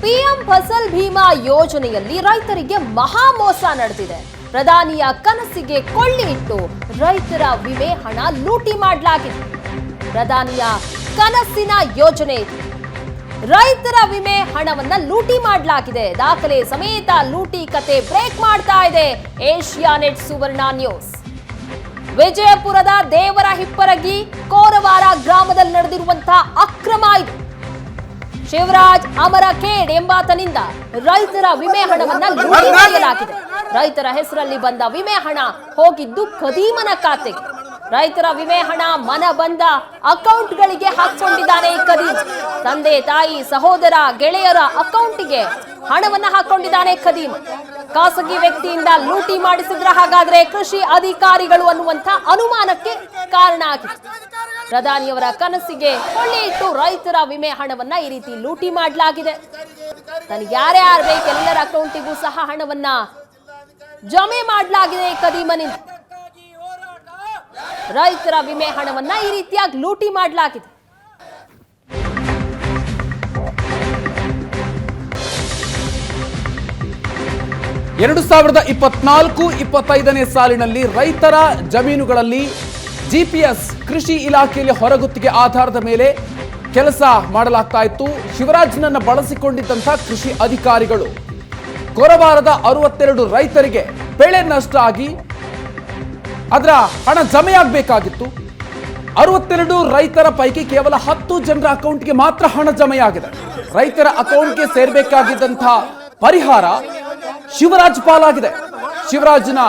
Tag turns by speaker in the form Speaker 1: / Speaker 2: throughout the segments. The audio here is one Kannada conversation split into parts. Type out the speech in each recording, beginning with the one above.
Speaker 1: ಪಿಎಂ ಫಸಲ್ ಭೀಮಾ ಯೋಜನೆಯಲ್ಲಿ ರೈತರಿಗೆ ಮಹಾ ಮೋಸ ನಡೆದಿದೆ. ಪ್ರಧಾನಿಯ ಕನಸಿಗೆ ಕೊಳ್ಳಿ ಇಟ್ಟು ರೈತರ ವಿಮೆ ಹಣ ಲೂಟಿ ಮಾಡಲಾಗಿದೆ. ಪ್ರಧಾನಿಯ ಕನಸಿನ ಯೋಜನೆ ಇದು. ರೈತರ ವಿಮೆ ಹಣವನ್ನ ಲೂಟಿ ಮಾಡಲಾಗಿದೆ. ದಾಖಲೆ ಸಮೇತ ಲೂಟಿ ಕತೆ ಬ್ರೇಕ್ ಮಾಡ್ತಾ ಇದೆ ಏಷ್ಯಾನೆಟ್ ಸುವರ್ಣ ನ್ಯೂಸ್. ವಿಜಯಪುರದ ದೇವರ ಹಿಪ್ಪರಗಿ ಕೋರವಾರ ಗ್ರಾಮದಲ್ಲಿ ನಡೆದಿರುವಂತಹ ಅಕ್ರಮ ಇದು. ಶಿವರಾಜ್ ಅಮರಖೇಡ್ ಎಂಬಾತನಿಂದ ರೈತರ ವಿಮೆ ಹಣವನ್ನ ಲೂಟಿ ಮಾಡಲಾಗಿದೆ. ರೈತರ ಹೆಸರಲ್ಲಿ ಬಂದ ವಿಮೆ ಹಣ ಹೋಗಿದ್ದು ಖದೀಮನ ಖಾತೆಗೆ. ರೈತರ ವಿಮೆ ಹಣ ಮನ ಬಂದ ಅಕೌಂಟ್ಗಳಿಗೆ ಹಾಕೊಂಡಿದ್ದಾನೆ ಖದೀಮ. ತಂದೆ ತಾಯಿ ಸಹೋದರ ಗೆಳೆಯರ ಅಕೌಂಟಿಗೆ ಹಣವನ್ನ ಹಾಕೊಂಡಿದ್ದಾನೆ ಖದೀಮ. ಖಾಸಗಿ ವ್ಯಕ್ತಿಯಿಂದ ಲೂಟಿ ಮಾಡಿಸಿದ್ರ ಹಾಗಾದ್ರೆ ಕೃಷಿ ಅಧಿಕಾರಿಗಳು ಅನ್ನುವಂತ ಅನುಮಾನಕ್ಕೆ ಕಾರಣ ಆಗಿದೆ. ಪ್ರಧಾನಿಯವರ ಕನಸಿಗೆ ಕೊಳ್ಳಿ ಇಟ್ಟು ರೈತರ ವಿಮೆ ಹಣವನ್ನ ಈ ರೀತಿ ಲೂಟಿ ಮಾಡಲಾಗಿದೆ. ತನಗೆ ಯಾರ್ಯಾರು ಬೇಕು ಎಲ್ಲರ ಅಕೌಂಟಿಗೂ ಸಹ ಹಣವನ್ನ ಜಮೆ ಮಾಡಲಾಗಿದೆ ಖದೀಮನಿಂದ. ರೈತರ ವಿಮೆ ಹಣವನ್ನ ಈ ರೀತಿಯಾಗಿ ಲೂಟಿ ಮಾಡಲಾಗಿದೆ.
Speaker 2: ಎರಡು 2024-25ನೇ ಸಾಲಿನಲ್ಲಿ ರೈತರ ಜಮೀನುಗಳಲ್ಲಿ GPS ಕೃಷಿ ಇಲಾಖೆಯಲ್ಲಿ ಹೊರಗುತ್ತಿಗೆ ಆಧಾರದ ಮೇಲೆ ಕೆಲಸ ಮಾಡಲಾಗ್ತಾ ಇತ್ತು. ಶಿವರಾಜ್ನನ್ನ ಬಳಸಿಕೊಂಡಿದ್ದಂಥ ಕೃಷಿ ಅಧಿಕಾರಿಗಳು ಕೋರವಾರದ 62 ರೈತರಿಗೆ ಬೆಳೆ ನಷ್ಟ ಆಗಿ ಅದರ ಹಣ ಜಮೆಯಾಗಬೇಕಾಗಿತ್ತು. 62 ರೈತರ ಪೈಕಿ ಕೇವಲ 10 ಜನರ ಅಕೌಂಟ್ಗೆ ಮಾತ್ರ ಹಣ ಜಮೆಯಾಗಿದೆ. ರೈತರ ಅಕೌಂಟ್ಗೆ ಸೇರ್ಬೇಕಾಗಿದ್ದಂತಹ ಪರಿಹಾರ ಶಿವರಾಜ್ ಪಾಲಾಗಿದೆ. ಶಿವರಾಜ್ನ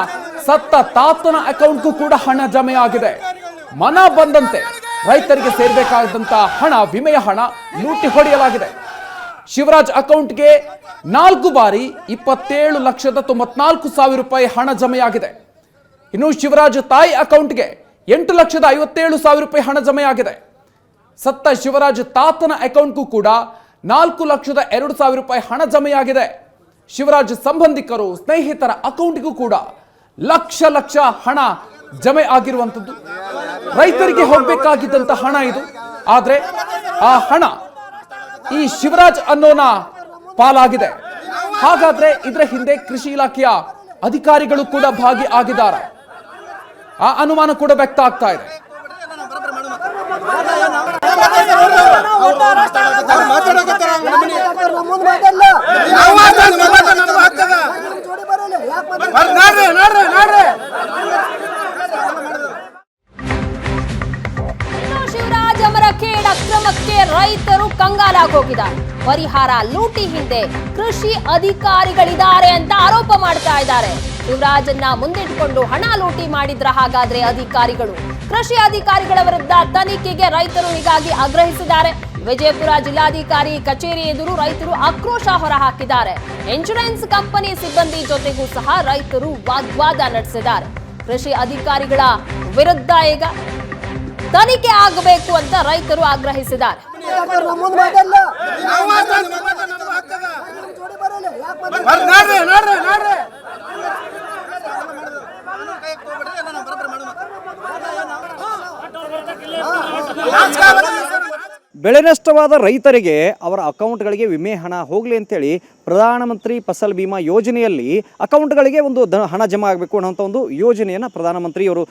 Speaker 2: ಸತ್ತ ತಾತನ ಅಕೌಂಟ್ಗೂ ಕೂಡ ಹಣ ಜಮೆಯಾಗಿದೆ. ಮನ ಬಂದಂತೆ ರೈತರಿಗೆ ಸೇರ್ಬೇಕಾದಂತಹ ಹಣ, ವಿಮೆಯ ಹಣ ಲೂಟಿ ಹೊಡೆಯಲಾಗಿದೆ. ಶಿವರಾಜ್ ಅಕೌಂಟ್ಗೆ 4 ಬಾರಿ 27,94,000 ರೂಪಾಯಿ ಹಣ ಜಮೆಯಾಗಿದೆ. ಇನ್ನು ಶಿವರಾಜ್ ತಾಯಿ ಅಕೌಂಟ್ಗೆ 8,57,000 ರೂಪಾಯಿ ಹಣ ಜಮೆಯಾಗಿದೆ. ಸತ್ತ ಶಿವರಾಜ್ ತಾತನ ಅಕೌಂಟ್ಗೂ ಕೂಡ 4,02,000 ರೂಪಾಯಿ ಹಣ ಜಮೆಯಾಗಿದೆ. ಶಿವರಾಜ್ ಸಂಬಂಧಿಕರು, ಸ್ನೇಹಿತರ ಅಕೌಂಟ್ಗೂ ಕೂಡ ಲಕ್ಷ ಹಣ ಜಮೆ ಆಗಿರುವಂಥದ್ದು. ರೈತರಿಗೆ ಹೋಗಬೇಕಾಗಿದ್ದಂತ ಹಣ ಇದು. ಆದ್ರೆ ಆ ಹಣ ಈ ಶಿವರಾಜ್ ಅನ್ನೋನ ಪಾಲಾಗಿದೆ. ಹಾಗಾದ್ರೆ ಇದರ ಹಿಂದೆ ಕೃಷಿ ಇಲಾಖೆಯ ಅಧಿಕಾರಿಗಳು ಕೂಡ ಭಾಗಿ ಆಗಿದ್ದಾರೆ. ಆ ಅನುಮಾನ ಕೂಡ ವ್ಯಕ್ತ ಆಗ್ತಾ ಇದೆ.
Speaker 1: ಶಿವರಾಜ್ ಅಮರಖೇಡ್ ಅಕ್ರಮಕ್ಕೆ ರೈತರು ಕಂಗಾಲಾಗೋಗಿದ್ದಾರೆ. ಪರಿಹಾರ ಲೂಟಿ ಹಿಂದೆ ಕೃಷಿ ಅಧಿಕಾರಿಗಳಿದ್ದಾರೆ ಅಂತ ಆರೋಪ ಮಾಡ್ತಾ ಇದ್ದಾರೆ. ಶಿವರಾಜನ್ನ ಮುಂದಿಟ್ಕೊಂಡು ಹಣ ಲೂಟಿ ಮಾಡಿದ್ರ ಹಾಗಾದ್ರೆ ಅಧಿಕಾರಿಗಳು? ಕೃಷಿ ಅಧಿಕಾರಿಗಳ ವಿರುದ್ಧ ತನಿಖೆಗೆ ರೈತರು ಹೀಗಾಗಿ ಆಗ್ರಹಿಸಿದ್ದಾರೆ. ವಿಜಯಪುರ ಜಿಲ್ಲಾಧಿಕಾರಿ ಕಚೇರಿ ಎದುರು ರೈತರು ಆಕ್ರೋಶ ಹೊರಹಾಕಿದ್ದಾರೆ. ಇನ್ಶೂರೆನ್ಸ್ ಕಂಪನಿ ಸಿಬ್ಬಂದಿ ಜೊತೆಗೂ ಸಹ ರೈತರು ವಾಗ್ವಾದ ನಡೆಸಿದ್ದಾರೆ. ಕೃಷಿ ಅಧಿಕಾರಿಗಳ ವಿರುದ್ಧ ಈಗ ತನಿಖೆ ಆಗಬೇಕು ಅಂತ ರೈತರು ಆಗ್ರಹಿಸಿದ್ದಾರೆ.
Speaker 3: ಬೆಳೆ ನಷ್ಟವಾದ ರೈತರಿಗೆ ಅವರ ಅಕೌಂಟ್ಗಳಿಗೆ ವಿಮೆ ಹಣ ಹೋಗಲಿ ಅಂತೇಳಿ ಪ್ರಧಾನಮಂತ್ರಿ ಫಸಲ್ ಬಿಮಾ ಯೋಜನೆಯಲ್ಲಿ ಅಕೌಂಟ್ಗಳಿಗೆ ಒಂದು ಹಣ ಜಮಾ ಆಗಬೇಕು ಅನ್ನೋಂಥ ಒಂದು ಯೋಜನೆಯನ್ನು ಪ್ರಧಾನಮಂತ್ರಿಯವರು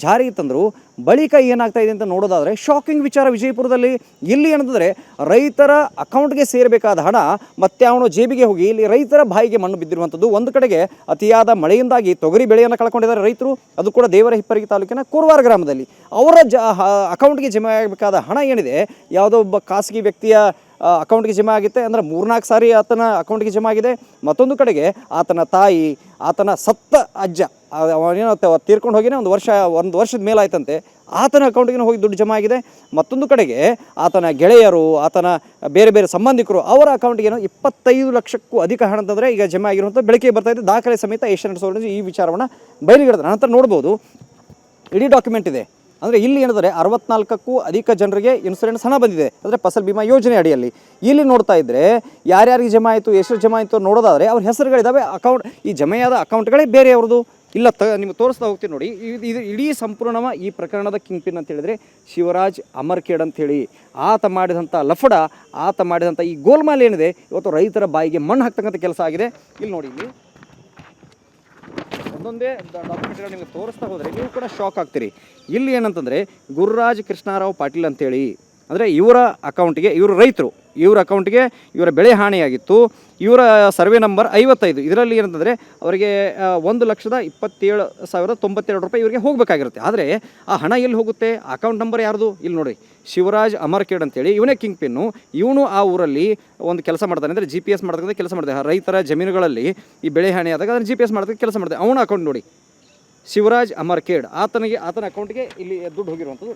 Speaker 3: ಜಾರಿಗೆ ತಂದರು. ಬಳಿಕ ಏನಾಗ್ತಾ ಇದೆ ಅಂತ ನೋಡೋದಾದರೆ ಶಾಕಿಂಗ್ ವಿಚಾರ ವಿಜಯಪುರದಲ್ಲಿ. ಇಲ್ಲಿ ಏನಂತಂದರೆ ರೈತರ ಅಕೌಂಟ್ಗೆ ಸೇರಬೇಕಾದ ಹಣ ಮತ್ತೆ ಅವನು ಜೇಬಿಗೆ ಹೋಗಿ ಇಲ್ಲಿ ರೈತರ ಬಾಯಿಗೆ ಮಣ್ಣು ಬಿದ್ದಿರುವಂಥದ್ದು. ಒಂದು ಕಡೆಗೆ ಅತಿಯಾದ ಮಳೆಯಿಂದಾಗಿ ತೊಗರಿ ಬೆಳೆಯನ್ನು ಕಳ್ಕೊಂಡಿದ್ದಾರೆ ರೈತರು. ಅದು ಕೂಡ ದೇವರ ಹಿಪ್ಪರಗಿ ತಾಲೂಕಿನ ಕೋರವಾರ ಗ್ರಾಮದಲ್ಲಿ. ಅವರ ಅಕೌಂಟ್ಗೆ ಜಮಾ ಆಗಬೇಕಾದ ಹಣ ಏನಿದೆ ಯಾವುದೋ ಒಬ್ಬ ಖಾಸಗಿ ವ್ಯಕ್ತಿಯ ಅಕೌಂಟ್ಗೆ ಜಮಾ ಆಗುತ್ತೆ. ಅಂದರೆ 3-4 ಸಾರಿ ಆತನ ಅಕೌಂಟ್ಗೆ ಜಮಾ ಆಗಿದೆ. ಮತ್ತೊಂದು ಕಡೆಗೆ ಆತನ ತಾಯಿ, ಆತನ ಸತ್ತ ಅಜ್ಜ, ಅವನೇನೋ ತೀರ್ಕೊಂಡು ಹೋಗಿನೇ ಒಂದು ವರ್ಷದ ಮೇಲಾಯ್ತಂತೆ, ಆತನ ಅಕೌಂಟಿಗೆ ಹೋಗಿ ದುಡ್ಡು ಜಮಾ ಆಗಿದೆ. ಮತ್ತೊಂದು ಕಡೆಗೆ ಆತನ ಗೆಳೆಯರು, ಆತನ ಬೇರೆ ಬೇರೆ ಸಂಬಂಧಿಕರು ಅವರ ಅಕೌಂಟಿಗೆ 25 ಲಕ್ಷಕ್ಕೂ ಅಧಿಕ ಹಣ ಅಂತಂದರೆ ಈಗ ಜಮಾ ಆಗಿರುವಂಥ ಬೆಳಕಿಗೆ ಬರ್ತಾ ಇದೆ. ದಾಖಲೆ ಸಮೇತ ಏಷ್ಯಾನೆಟ್ ಸುವರ್ಣ ಈ ವಿಚಾರವನ್ನು ಬಯಲಿಗಿಡ್ತಾರೆ. ನಂತರ ನೋಡ್ಬೋದು ಇಡೀ ಡಾಕ್ಯುಮೆಂಟ್ ಇದೆ. ಅಂದರೆ ಇಲ್ಲಿ ಏನಿದ್ರೆ 64ಕ್ಕೂ ಅಧಿಕ ಜನರಿಗೆ ಇನ್ಸೂರೆನ್ಸ್ ಹಣ ಬಂದಿದೆ, ಅಂದರೆ ಫಸಲ್ ಬಿಮಾ ಯೋಜನೆ ಅಡಿಯಲ್ಲಿ. ಇಲ್ಲಿ ನೋಡ್ತಾ ಇದ್ದರೆ ಯಾರ್ಯಾರಿಗೆ ಜಮಾ ಆಯಿತು, ಎಷ್ಟು ಜಮಾ ಆಯಿತು ನೋಡೋದಾದರೆ ಅವ್ರ ಹೆಸರುಗಳಿದ್ದಾವೆ. ಅಕೌಂಟ್ ಈ ಜಮೆಯಾದ ಅಕೌಂಟ್ಗಳೇ ಬೇರೆಯವ್ರದ್ದು. ಇಲ್ಲ ನಿಮ್ಗೆ ತೋರಿಸ್ತಾ ಹೋಗ್ತೀನಿ ನೋಡಿ. ಇದು ಇಡೀ ಸಂಪೂರ್ಣವಾಗಿ ಈ ಪ್ರಕರಣದ ಕಿಂಗ್ ಪಿನ್ ಅಂತ ಹೇಳಿದ್ರೆ ಶಿವರಾಜ್ ಅಮರ್ಖೇಡ್ ಅಂಥೇಳಿ ಆತ ಮಾಡಿದಂಥ ಲಫಡ, ಆತ ಮಾಡಿದಂಥ ಈ ಗೋಲ್ಮಾಲ್ ಏನಿದೆ ಇವತ್ತು ರೈತರ ಬಾಯಿಗೆ ಮಣ್ಣು ಹಾಕ್ತಕ್ಕಂಥ ಕೆಲಸ ಆಗಿದೆ. ಇಲ್ಲಿ ನೋಡಿ, ಇಲ್ಲಿ ಒಂದೊಂದೇ ಡಾಕ್ಯುಮೆಂಟ್ಗಳು ನಿಮಗೆ ತೋರಿಸ್ತಾ ಹೋದರೆ ನೀವು ಕೂಡ ಶಾಕ್ ಆಗ್ತೀರಿ. ಇಲ್ಲಿ ಏನಂತಂದರೆ ಗುರುರಾಜ್ ಕೃಷ್ಣರಾವ್ ಪಾಟೀಲ್ ಅಂತೇಳಿ, ಅಂದರೆ ಇವರ ಅಕೌಂಟಿಗೆ, ಇವರು ರೈತರು, ಇವರ ಅಕೌಂಟಿಗೆ ಇವರ ಬೆಳೆ ಹಾನಿಯಾಗಿತ್ತು. ಇವರ ಸರ್ವೆ ನಂಬರ್ 55. ಇದರಲ್ಲಿ ಏನಂತಂದರೆ ಅವರಿಗೆ 1,27,092 ರೂಪಾಯಿ ಇವರಿಗೆ ಹೋಗಬೇಕಾಗಿರುತ್ತೆ. ಆದರೆ ಆ ಹಣ ಎಲ್ಲಿ ಹೋಗುತ್ತೆ, ಅಕೌಂಟ್ ನಂಬರ್ ಯಾರ್ದು ಇಲ್ಲಿ ನೋಡಿ, ಶಿವರಾಜ್ ಅಮರ್ಖೇಡ್ ಅಂತೇಳಿ ಇವನೇ ಕಿಂಗ್ ಪಿನ್ನು. ಇವನು ಆ ಊರಲ್ಲಿ ಒಂದು ಕೆಲಸ ಮಾಡ್ತಾನೆ, ಅಂದರೆ GPS ಮಾಡ್ತಕ್ಕಂಥ ಕೆಲಸ ಮಾಡ್ತಾನೆ. ರೈತರ ಜಮೀನುಗಳಲ್ಲಿ ಈ ಬೆಳೆ ಹಾನಿ ಆದಾಗ ಅದನ್ನು GPS ಮಾಡ್ತಕ್ಕಂಥ ಕೆಲಸ ಮಾಡ್ತಾನೆ. ಅವನ ಅಕೌಂಟ್ ನೋಡಿ, ಶಿವರಾಜ್ ಅಮರ್ಖೇಡ್, ಆತನ ಅಕೌಂಟಿಗೆ ಇಲ್ಲಿ ದುಡ್ಡು ಹೋಗಿರುವಂಥದ್ದು.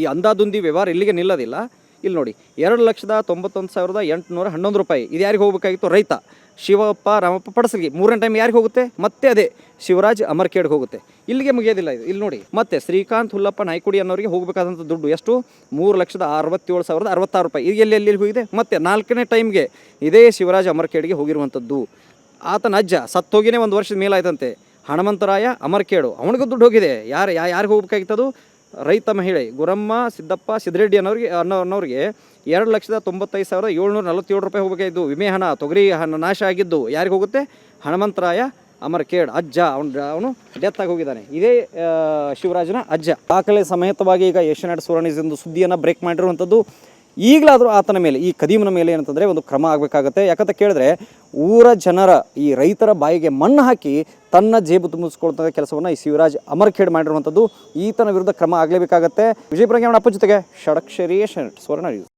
Speaker 3: ಈ ಅಂದಾದುಂದಿ ವ್ಯವಹಾರ ಇಲ್ಲಿಗೆ ನಿಲ್ಲೋದಿಲ್ಲ. ಇಲ್ಲಿ ನೋಡಿ, 2,91,811 ರೂಪಾಯಿ ಇದು ಯಾರಿಗೆ ಹೋಗಬೇಕಾಗಿತ್ತು, ರೈತ ಶಿವಪ್ಪ ರಾಮಪ್ಪ ಪಡಸಲ್ಗಿ. 3ನೇ ಟೈಮ್ ಯಾರಿಗೆ ಹೋಗುತ್ತೆ, ಮತ್ತೆ ಅದೇ ಶಿವರಾಜ್ ಅಮರ್ಖೇಡ್ಗೆ ಹೋಗುತ್ತೆ. ಇಲ್ಲಿಗೆ ಮುಗಿಯೋದಿಲ್ಲ ಇದು. ಇಲ್ಲಿ ನೋಡಿ, ಮತ್ತೆ ಶ್ರೀಕಾಂತ್ ಹುಲ್ಲಪ್ಪ ನಾಯ್ಕುಡಿ ಅನ್ನೋರಿಗೆ ಹೋಗಬೇಕಾದಂಥ ದುಡ್ಡು ಎಷ್ಟು, 3,67,066 ರೂಪಾಯಿ. ಇದು ಎಲ್ಲಿ ಹೋಗಿದೆ. ಮತ್ತೆ 4ನೇ ಟೈಮ್ಗೆ ಇದೇ ಶಿವರಾಜ್ ಅಮರ್ಖೇಡ್ಗೆ ಹೋಗಿರುವಂಥದ್ದು. ಆತನ ಅಜ್ಜ ಸತ್ತೋಗಿನೇ 1 ವರ್ಷದ ಮೇಲಾಯ್ತಂತೆ, ಹನುಮಂತರಾಯ ಅಮರ್ಖೇಡು, ಅವನಿಗೂ ದುಡ್ಡು ಹೋಗಿದೆ. ಯಾರಿಗೆ ಹೋಗಬೇಕಾಗಿತ್ತದು, ರೈತ ಮಹಿಳೆ ಗುರಮ್ಮ ಸಿದ್ದಪ್ಪ ಸಿದ್ರೆಡ್ಡಿ ಅನ್ನೋರಿಗೆ 2,95,747 ರೂಪಾಯಿ ಹೋಗಬೇಕಾಗಿದ್ದು. ವಿಮೆ ಹಣ, ತೊಗರಿ ಹಣ ನಾಶ ಆಗಿದ್ದು ಯಾರಿಗೆ ಹೋಗುತ್ತೆ, ಹನುಮಂತರಾಯ ಅಮರ್ಖೇಡ್ ಅಜ್ಜ, ಅವನು ಡೆತ್ ಆಗಿ ಹೋಗಿದ್ದಾನೆ. ಇದೇ ಶಿವರಾಜನ ಅಜ್ಜ. ದಾಖಲೆ ಸಮೇತವಾಗಿ ಈಗ ಏಷ್ಯಾನೆಟ್ ಸುವರ್ಣ ನ್ಯೂಸ್ ಒಂದು ಸುದ್ದಿಯನ್ನು ಬ್ರೇಕ್ ಮಾಡಿರುವಂಥದ್ದು. ಈಗಲಾದರೂ ಆತನ ಮೇಲೆ, ಈ ಕದೀಮನ ಮೇಲೆ ಏನಂತಂದರೆ ಒಂದು ಕ್ರಮ ಆಗಬೇಕಾಗತ್ತೆ. ಯಾಕಂತ ಕೇಳಿದ್ರೆ ಊರ ಜನರ, ಈ ರೈತರ ಬಾಯಿಗೆ ಮಣ್ಣು ಹಾಕಿ ತನ್ನ ಜೇಬು ತುಂಬಿಸ್ಕೊಳ್ತಕ್ಕ ಕೆಲಸವನ್ನು ಈ ಶಿವರಾಜ್ ಅಮರ್ಖೇಡ್ ಮಾಡಿರುವಂಥದ್ದು. ಈತನ ವಿರುದ್ಧ ಕ್ರಮ ಆಗಲೇಬೇಕಾಗತ್ತೆ. ವಿಜಯಪುರ ಅಪ್ಪ ಜೊತೆಗೆ ಷಡಕ್ಷರಿ ಏಷ್ಯಾನೆಟ್ ಸುವರ್ಣ ನ್ಯೂಸ್.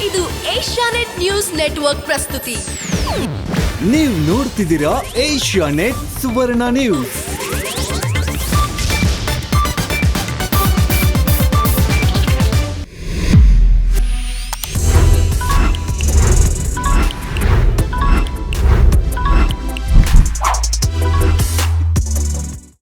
Speaker 4: ಇದು ಏಷ್ಯಾನೆಟ್ ನ್ಯೂಸ್ ನೆಟ್ವರ್ಕ್ ಪ್ರಸ್ತುತಿ.
Speaker 5: ನೀವು ನೋಡ್ತಿದ್ದೀರಾ ಏಷ್ಯಾನೆಟ್ ಸುವರ್ಣ ನ್ಯೂಸ್.